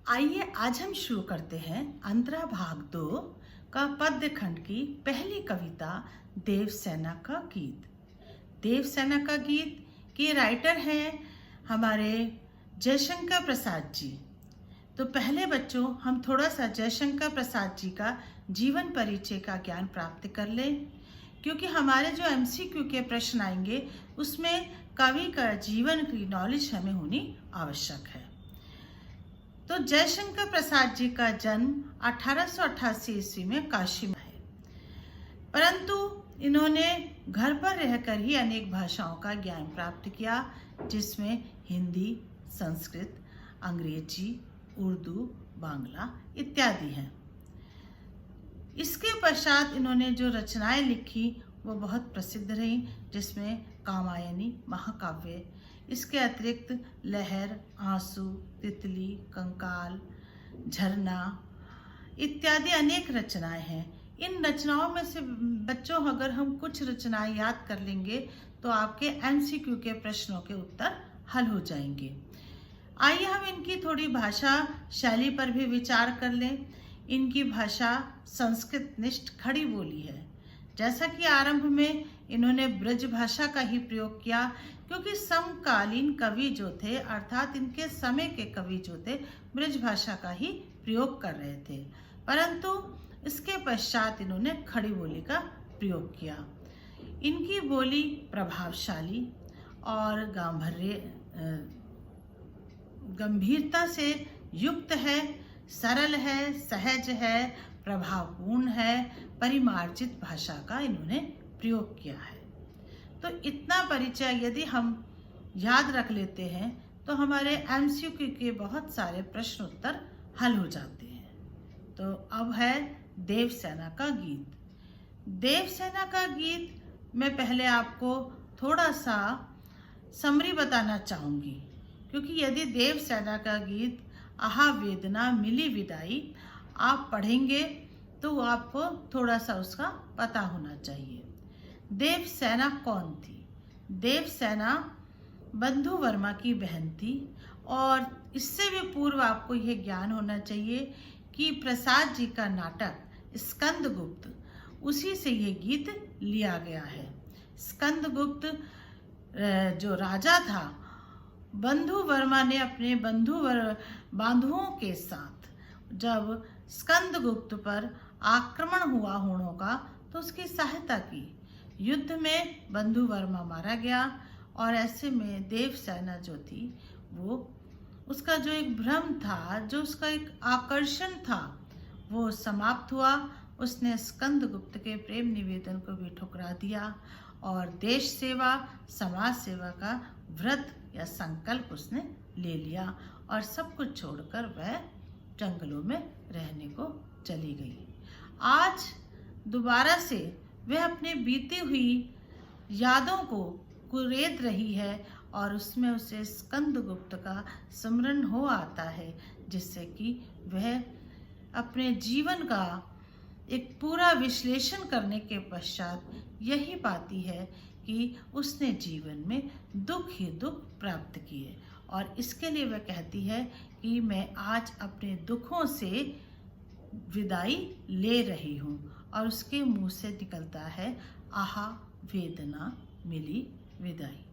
आइए आज हम शुरू करते हैं अंतरा भाग 2 का पद्य खंड की पहली कविता देवसेना का गीत। देवसेना का गीत के राइटर हैं हमारे जयशंकर प्रसाद जी। तो पहले बच्चों हम थोड़ा सा जयशंकर प्रसाद जी का जीवन परिचय का ज्ञान प्राप्त कर लें, क्योंकि हमारे जो एमसीक्यू के प्रश्न आएंगे उसमें कवि का जीवन की नॉलेज हमें होनी आवश्यक है। तो जयशंकर प्रसाद जी का जन्म 1888 ईस्वी में काशी में है, परंतु इन्होंने घर पर रहकर ही अनेक भाषाओं का ज्ञान प्राप्त किया, जिसमें हिंदी, संस्कृत, अंग्रेजी, उर्दू, बांग्ला इत्यादि हैं। इसके पश्चात इन्होंने जो रचनाएं लिखी वो बहुत प्रसिद्ध रहीं, जिसमें कामायनी महाकाव्य, इसके अतिरिक्त लहर, आंसू, तितली, कंकाल, झरना इत्यादि अनेक रचनाएं हैं। इन रचनाओं में से बच्चों अगर हम कुछ रचनाएं याद कर लेंगे तो आपके एमसीक्यू के प्रश्नों के उत्तर हल हो जाएंगे। आइए हम इनकी थोड़ी भाषा शैली पर भी विचार कर लें। इनकी भाषा संस्कृत निष्ठ खड़ी बोली है। जैसा कि आरंभ में इन्होंने ब्रज भाषा का ही प्रयोग किया, क्योंकि समकालीन कवि जो थे अर्थात इनके समय के कवि जो थे ब्रज भाषा का ही प्रयोग कर रहे थे, परंतु इसके पश्चात इन्होंने खड़ी बोली का प्रयोग किया। इनकी बोली प्रभावशाली और गंभीरता से युक्त है, सरल है, सहज है, प्रभावपूर्ण है, परिमार्जित भाषा का इन्होंने प्रयोग किया है। तो इतना परिचय यदि हम याद रख लेते हैं तो हमारे एमसीक्यू के बहुत सारे प्रश्न उत्तर हल हो जाते हैं। तो अब है देवसेना का गीत। देवसेना का गीत मैं पहले आपको थोड़ा सा समरी बताना चाहूँगी, क्योंकि यदि देवसेना का गीत आहा वेदना मिली विदाई आप पढ़ेंगे तो आपको थोड़ा सा उसका पता होना चाहिए। देवसेना कौन थी? देवसेना बंधु वर्मा की बहन थी, और इससे भी पूर्व आपको यह ज्ञान होना चाहिए कि प्रसाद जी का नाटक स्कंदगुप्त, उसी से यह गीत लिया गया है। स्कंदगुप्त जो राजा था, बंधु वर्मा ने अपने बांधुओं के साथ जब स्कंदगुप्त पर आक्रमण हुआ हुणों का तो उसकी सहायता की। युद्ध में बंधु वर्मा मारा गया, और ऐसे में देवसेना जो थी वो उसका जो एक भ्रम था, जो उसका एक आकर्षण था, वो समाप्त हुआ। उसने स्कंदगुप्त के प्रेम निवेदन को भी ठुकरा दिया और देश सेवा, समाज सेवा का व्रत या संकल्प उसने ले लिया, और सब कुछ छोड़कर वह जंगलों में रहने को चली गई। आज दोबारा से वह अपने बीती हुई यादों को कुरेद रही है, और उसमें उसे स्कंदगुप्त का स्मरण हो आता है, जिससे कि वह अपने जीवन का एक पूरा विश्लेषण करने के पश्चात यही पाती है कि उसने जीवन में दुख ही दुख प्राप्त किए, और इसके लिए वह कहती है कि मैं आज अपने दुखों से विदाई ले रही हूँ, और उसके मुंह से निकलता है आहा वेदना मिली विदाई।